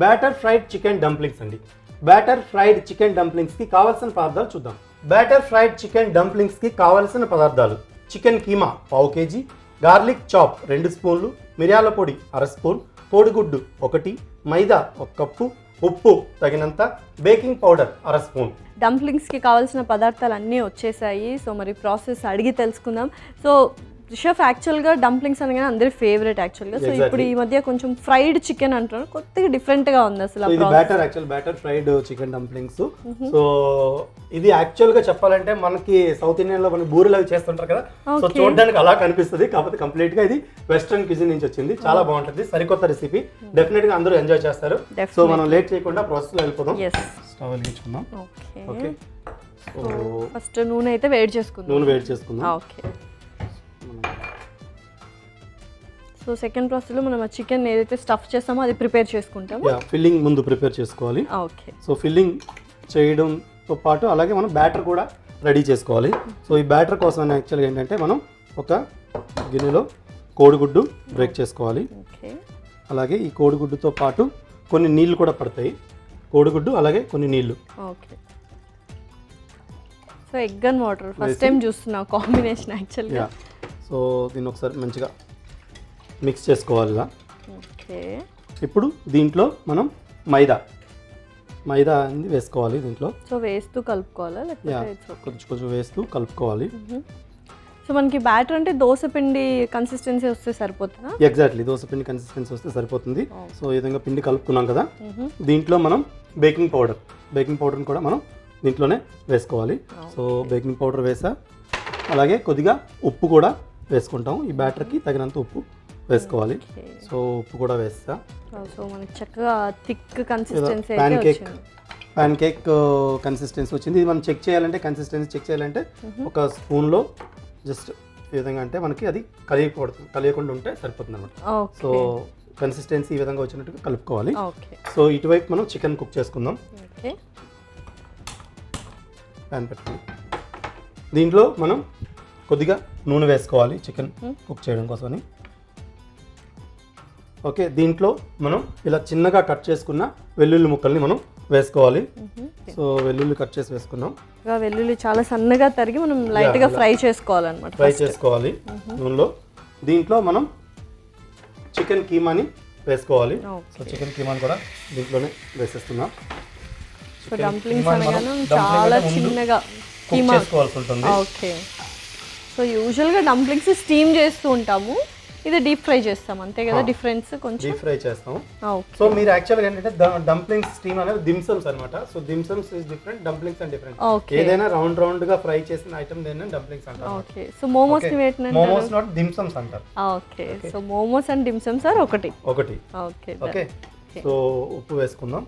Batter fried chicken dumplings అండి. Batter fried chicken డంప్లింగ్స్కి కావాల్సిన పదార్థాలు చూద్దాం. బ్యాటర్ ఫ్రైడ్ చికెన్ డంప్లింగ్స్కి కావాల్సిన పదార్థాలు: చికెన్ కీమా పావు కేజీ, గార్లిక్ చాప్ 2 స్పూన్లు, మిరియాల పొడి 1/2 స్పూన్, కోడిగుడ్డు 1, మైదా 1 కప్పు, ఉప్పు తగినంత, బేకింగ్ పౌడర్ 1/2 స్పూన్. డంప్లింగ్స్కి కావాల్సిన పదార్థాలు అన్నీ వచ్చేసాయి. సో మరి ప్రాసెస్ అడిగి తెలుసుకుందాం. సో షెఫ్, యాక్చువల్గా డంప్లింగ్స్ అనగానే అందరి ఫేవరెట్ యాక్చువల్గా. సో ఇప్పుడు ఈ మధ్య కొంచెం ఫ్రైడ్ చికెన్ అంటున్నారు, కొత్తగా డిఫరెంట్గా ఉంది అసలు. ఇది batter fried chicken dumplings. So ఇది యాక్చువల్గా చెప్పాలంటే మనకి సౌత్ ఇండియన్లో మనకి బూరెలు అవి చేస్తుంటారు కదా, సో చూడడానికి అలా కనిపిస్తుంది. కాకపోతే కంప్లీట్గా ఇది వెస్ట్రన్ క్యూజిన్ నుంచి వచ్చింది. చాలా బాగుంటుంది, సరికొత్త రెసిపీ, డెఫినెట్గా అందరూ ఎంజాయ్ చేస్తారు. సో మనం లేట్ చేయకుండా ప్రాసెస్లో వెళ్ళిపోదాం. స్టవ్ వెలిగించుకుందాం. ఓకే, సో ఫస్ట్ నూనె అయితే వేడి చేసుకుందాం. ఓకే, సో సెకండ్ ప్రాసెస్లో మనం ఆ చికెన్ ఏదైతే స్టఫ్ చేస్తామో అది ప్రిపేర్ చేసుకుంటాము. ఫిల్లింగ్ ముందు ప్రిపేర్ చేసుకోవాలి. ఓకే, సో ఫిల్లింగ్ చేయడంతో పాటు అలాగే మనం బ్యాటర్ కూడా రెడీ చేసుకోవాలి. సో ఈ బ్యాటర్ కోసం యాక్చువల్గా ఏంటంటే మనం ఒక గిన్నెలో కోడిగుడ్డు బ్రేక్ చేసుకోవాలి. ఓకే, అలాగే ఈ కోడిగుడ్డుతో పాటు కొన్ని నీళ్లు కూడా పడతాయి. కోడిగుడ్డు అలాగే కొన్ని నీళ్లు. Okay, so egg and water first time చూస్తున్నా కాంబినేషన్ యాక్చువల్గా. సో దీన్ని ఒకసారి మంచిగా మిక్స్ చేసుకోవాలి ఇలా. ఓకే, ఇప్పుడు దీంట్లో మనం మైదా అనేది వేసుకోవాలి దీంట్లో. సో వేస్తూ కలుపుకోవాలా, లేకపోతే కొంచెం వేస్తూ కలుపుకోవాలి. సో మనకి బ్యాటర్ అంటే దోశ పిండి కన్సిస్టెన్సీ వస్తే సరిపోతుందా? ఎగ్జాక్ట్లీ, దోశ పిండి కన్సిస్టెన్సీ వస్తే సరిపోతుంది. సో ఈ విధంగా పిండి కలుపుకున్నాం కదా, దీంట్లో మనం బేకింగ్ పౌడర్ని కూడా మనం దీంట్లోనే వేసుకోవాలి. సో బేకింగ్ పౌడర్ వేసా, అలాగే కొద్దిగా ఉప్పు కూడా వేసుకుంటాం. ఈ బ్యాటర్కి తగినంత ఉప్పు వేసుకోవాలి. సో ఉప్పు కూడా వేస్తా. సో మనకి చక్కగా thick consistency pan cake consistency వచ్చింది. ఇది మనం కన్సిస్టెన్సీ చెక్ చేయాలంటే ఒక స్పూన్లో జస్ట్ ఈ విధంగా అంటే మనకి అది కలియకుండా ఉంటే సరిపోతుంది అనమాట. సో కన్సిస్టెన్సీ ఈ విధంగా వచ్చినట్టుగా కలుపుకోవాలి. సో ఇటువైపు మనం చికెన్ కుక్ చేసుకుందాం. ప్యాన్ పెట్టుకుని దీంట్లో మనం కొద్దిగా నూనె వేసుకోవాలి చికెన్ కుక్ చేయడం కోసమని. ఓకే, దీంట్లో మనం ఇలా చిన్నగా కట్ చేసుకున్న వెల్లుల్లి ముక్కల్ని మనం వేసుకోవాలి. సో వెల్లుల్లి కట్ చేసి వేసుకున్నాం. వెల్లుల్లి చాలా సన్నగా తరిగి మనం లైట్గా ఫ్రై చేసుకోవాలి నూనెలో. దీంట్లో మనం చికెన్ కీమాని వేసుకోవాలి. సో చికెన్ కీమాని కూడా దీంట్లోనే వేసేస్తున్నాం. చాలా చిన్నగా కుక్ చేసుకోవాల్సి ఉంటుంది. ఓకే, సో యూజువల్గా డంప్లింగ్స్ స్టీమ్ చేస్తూ ఉంటాము, ఇది డీప్ ఫ్రై చేస్తాం అంతే కదా, డిఫరెన్స్ కొంచెం డీప్ ఫ్రై చేస్తాం. సో మీరు యాక్చువల్గా ఏంటంటే డంప్లింగ్స్ స్టీమ్ అనేది దిమ్సమ్స్ అనమాట. So dim sums is different, dumplings and different. ఏదైనా రౌండ్ గా ఫ్రై చేసిన ఐటమ్ దేని డంప్లింగ్స్ అంటారు. ఓకే, సో మోమోస్ ని వేటిని అంటారు? మోమోస్ నాట్ దిమ్సమ్స్ అంటారు. Okay, so momos and dim sums are ఒకటి. ఓకే, సో ఉప్పు వేసుకుందాం.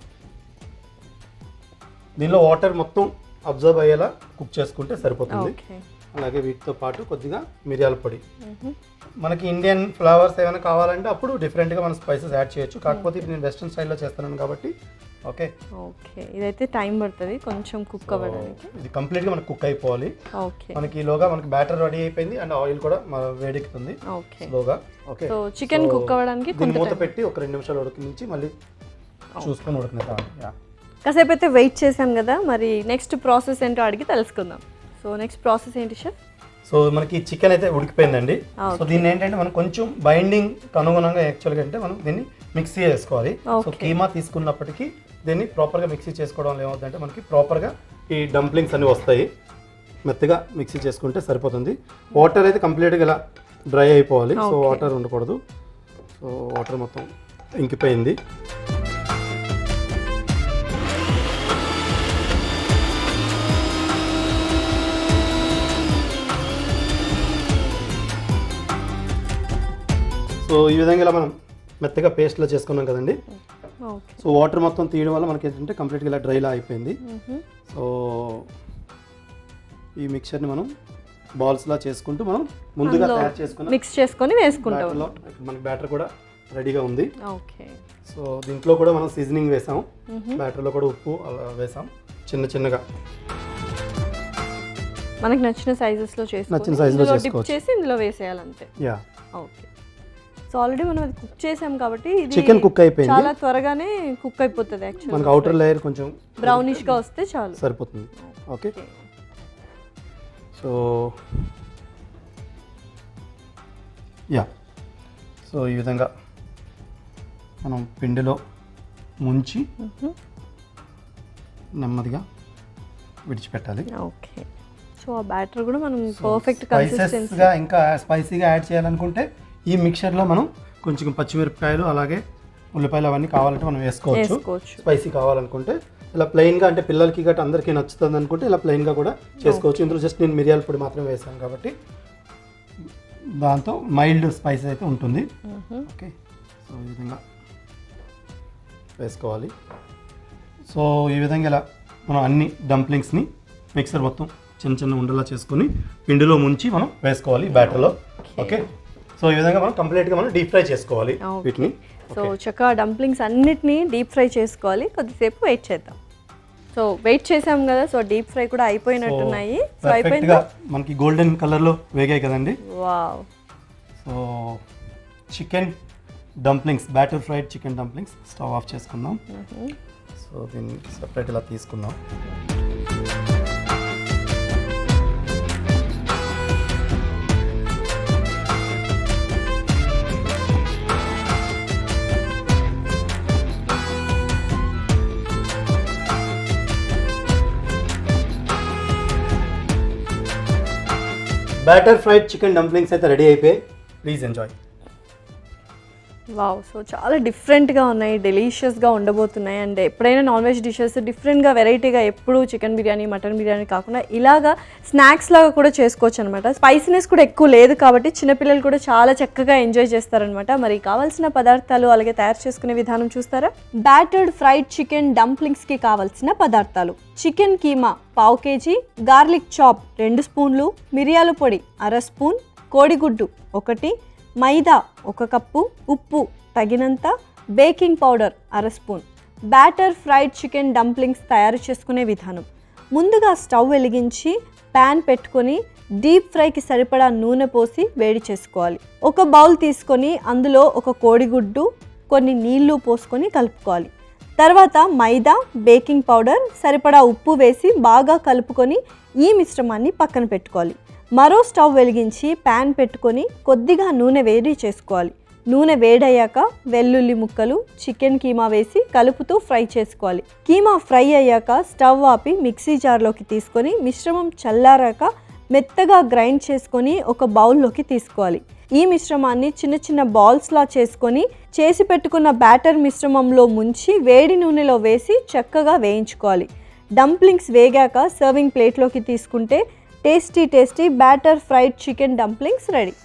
దీనిలో వాటర్ మొత్తం అబ్జర్వ్ అయ్యేలా కుక్ చేసుకుంటే సరిపోతుంది. అలాగే వీటితో పాటు కొద్దిగా మిరియాల పొడి. మనకి ఇండియన్ ఫ్లేవర్స్ ఏమైనా కావాలంటే అప్పుడు డిఫరెంట్గా మనం స్పైసెస్ యాడ్ చేయొచ్చు. కాకపోతే ఇప్పుడు నేను వెస్ట్రన్ స్టైల్లో చేస్తున్నాను కాబట్టి. ఓకే, ఇదైతే టైం పడుతుంది కొంచెం కుక్ అవ్వడానికి. ఇది కంప్లీట్గా మనకు కుక్ అయిపోవాలి. మనకి ఈలోగా మనకి బ్యాటర్ రెడీ అయిపోయింది అండ్ ఆయిల్ కూడా వేడెక్కుతుంది స్లోగా. ఓకే, సో చికెన్ కుక్ అవ్వడానికి మూత పెట్టి ఒక 2 నిమిషాలు ఉడికించి మళ్ళీ చూసుకొని ఉడకనిద్దాం. కాసేపు అయితే వెయిట్ చేసాం కదా, మరి నెక్స్ట్ ప్రాసెస్ ఏంటో అడిగి తెలుసుకుందాం. సో నెక్స్ట్ ప్రాసెస్ ఏంటి షెఫ్? సో మనకి చికెన్ అయితే ఉడికిపోయిందండి. సో దీన్ని ఏంటంటే మనం కొంచెం బైండింగ్ అనుగుణంగా యాక్చువల్గా అంటే మనం దీన్ని మిక్సీ చేసుకోవాలి. సో కీమా తీసుకున్నప్పటికీ దీన్ని ప్రాపర్గా మిక్సీ చేసుకోవడం వల్ల ఏమవుతుందంటే మనకి ప్రాపర్గా ఈ డంప్లింగ్స్ అన్నీ వస్తాయి. మెత్తగా మిక్సీ చేసుకుంటే సరిపోతుంది. వాటర్ అయితే కంప్లీట్గా ఇలా డ్రై అయిపోవాలి. సో వాటర్ ఉండకూడదు. సో వాటర్ మొత్తం ఇంకిపోయింది. సో ఈ విధంగా ఇలా మనం మెత్తగా పేస్ట్లో చేసుకున్నాం కదండి. సో వాటర్ మొత్తం తీయడం వల్ల మనకి ఏంటంటే కంప్లీట్గా ఇలా డ్రైలా అయిపోయింది. సో ఈ మిక్చర్ని మనం బాల్స్లా చేసుకుంటూ మనం ముందుగా తయారు చేసుకుని మిక్స్ చేసుకొని వేసుకుంటాం. మనకి బ్యాటర్ కూడా రెడీగా ఉంది. సో దీంట్లో కూడా మనం సీజనింగ్ వేసాం, బ్యాటర్లో కూడా ఉప్పు అలా వేసాం చిన్నగా. మనకి నచ్చిన సైజెస్లో చేసుకోవచ్చు, డిప్ చేసి ఇందులో వేసేయాలంతే. Ya, okay. సో ఆల్రెడీ మనం అది కుక్ చేసాం కాబట్టి ఇది చికెన్ కుక్ అయిపోయింది, చాలా త్వరగానే కుక్ అయిపోతుంది యాక్చువల్లీ. మనకి అవుటర్ లేయర్ కొంచెం బ్రౌనిష్గా వస్తే చాలు సరిపోతుంది. ఓకే, సో యా, సో ఈ విధంగా మనం పిండిలో ముంచి నెమ్మదిగా విడిచిపెట్టాలి. ఓకే, సో ఆ బ్యాటర్ కూడా మనం పర్ఫెక్ట్ కన్సిస్టెన్సీ. స్పైసెస్గా ఇంకా స్పైసీగా యాడ్ చేయాలనుకుంటే ఈ మిక్చర్లో మనం కొంచెం పచ్చిమిరపకాయలు అలాగే ఉల్లిపాయలు అవన్నీ కావాలంటే మనం వేసుకోవచ్చు. స్పైసీ కావాలనుకుంటే ఇలా ప్లెయిన్గా, అంటే పిల్లలకి గట్రా అందరికీ నచ్చుతుంది అనుకుంటే ఇలా ప్లెయిన్గా కూడా చేసుకోవచ్చు. ఇందులో జస్ట్ నేను మిరియాల పొడి మాత్రమే వేసాను కాబట్టి దాంతో మైల్డ్ స్పైసీ అయితే ఉంటుంది. ఓకే, సో ఈ విధంగా వేసుకోవాలి. సో ఈ విధంగా ఇలా మనం అన్ని డంప్లింగ్స్ని మిక్సర్ మొత్తం చిన్న చిన్న ఉండలా చేసుకొని పిండిలో ముంచి మనం వేసుకోవాలి బ్యాటర్లో. ఓకే, సో ఈ విధంగా మనం కంప్లీట్గా మనం డీప్ ఫ్రై చేసుకోవాలి వీటిని. సో చక్కగా డంప్లింగ్స్ అన్నిటినీ డీప్ ఫ్రై చేసుకోవాలి. కొద్దిసేపు వెయిట్ చేద్దాం. సో వెయిట్ చేసాం కదా, సో డీప్ ఫ్రై కూడా అయిపోయినట్టున్నాయి. సో అయిపోయిందా, మనకి గోల్డెన్ కలర్లో వేగాయి కదండి. Wow, so chicken dumplings, batter fried chicken dumplings stove off చేసుకుందాం. సో దీన్ని సపరేట్ ఇలా తీసుకుందాం. బ్యాటర్ ఫ్రైడ్ చికెన్ డంప్లింగ్స్ అయితే రెడీ అయిపోయాయి. Please enjoy. వావ్, సో చాలా డిఫరెంట్గా ఉన్నాయి, డెలీషియస్గా ఉండబోతున్నాయి. అండ్ ఎప్పుడైనా నాన్ వెజ్ డిషెస్ డిఫరెంట్గా వెరైటీగా ఎప్పుడు చికెన్ బిర్యానీ మటన్ బిర్యానీ కాకుండా ఇలాగా స్నాక్స్ లాగా కూడా చేసుకోవచ్చు అనమాట. స్పైసీనెస్ కూడా ఎక్కువ లేదు కాబట్టి చిన్నపిల్లలు కూడా చాలా చక్కగా ఎంజాయ్ చేస్తారనమాట. మరి కావాల్సిన పదార్థాలు అలాగే తయారు చేసుకునే విధానం చూస్తారా? బ్యాటర్డ్ ఫ్రైడ్ చికెన్ డంప్లింగ్స్కి కావాల్సిన పదార్థాలు: చికెన్ కీమా పావు కేజీ, గార్లిక్ చాప్ 2 స్పూన్లు, మిరియాల పొడి 1/2 స్పూన్, కోడిగుడ్డు 1, మైదా 1 కప్పు, ఉప్పు తగినంత, baking powder 1/2 spoon. Batter fried chicken dumplings తయారు చేసుకునే విధానం: ముందుగా స్టవ్ వెలిగించి ప్యాన్ పెట్టుకొని డీప్ ఫ్రైకి సరిపడా నూనె పోసి వేడి చేసుకోవాలి. ఒక బౌల్ తీసుకొని అందులో ఒక కోడిగుడ్డు, కొన్ని నీళ్లు పోసుకొని కలుపుకోవాలి. తర్వాత మైదా, బేకింగ్ పౌడర్, సరిపడా ఉప్పు వేసి బాగా కలుపుకొని ఈ మిశ్రమాన్ని పక్కన పెట్టుకోవాలి. మరో స్టవ్ వెలిగించి ప్యాన్ పెట్టుకొని కొద్దిగా నూనె వేడి చేసుకోవాలి. నూనె వేడయ్యాక వెల్లుల్లి ముక్కలు, చికెన్ కీమా వేసి కలుపుతూ ఫ్రై చేసుకోవాలి. కీమా ఫ్రై అయ్యాక స్టవ్ ఆపి మిక్సీ జార్లోకి తీసుకొని మిశ్రమం చల్లారాక మెత్తగా గ్రైండ్ చేసుకొని ఒక బౌల్లోకి తీసుకోవాలి. ఈ మిశ్రమాన్ని చిన్న చిన్న బాల్స్లా చేసుకొని చేసి పెట్టుకున్న బ్యాటర్ మిశ్రమంలో ముంచి వేడి నూనెలో వేసి చక్కగా వేయించుకోవాలి. డంప్లింగ్స్ వేగాక సర్వింగ్ ప్లేట్లోకి తీసుకుంటే tasty batter fried chicken dumplings ready.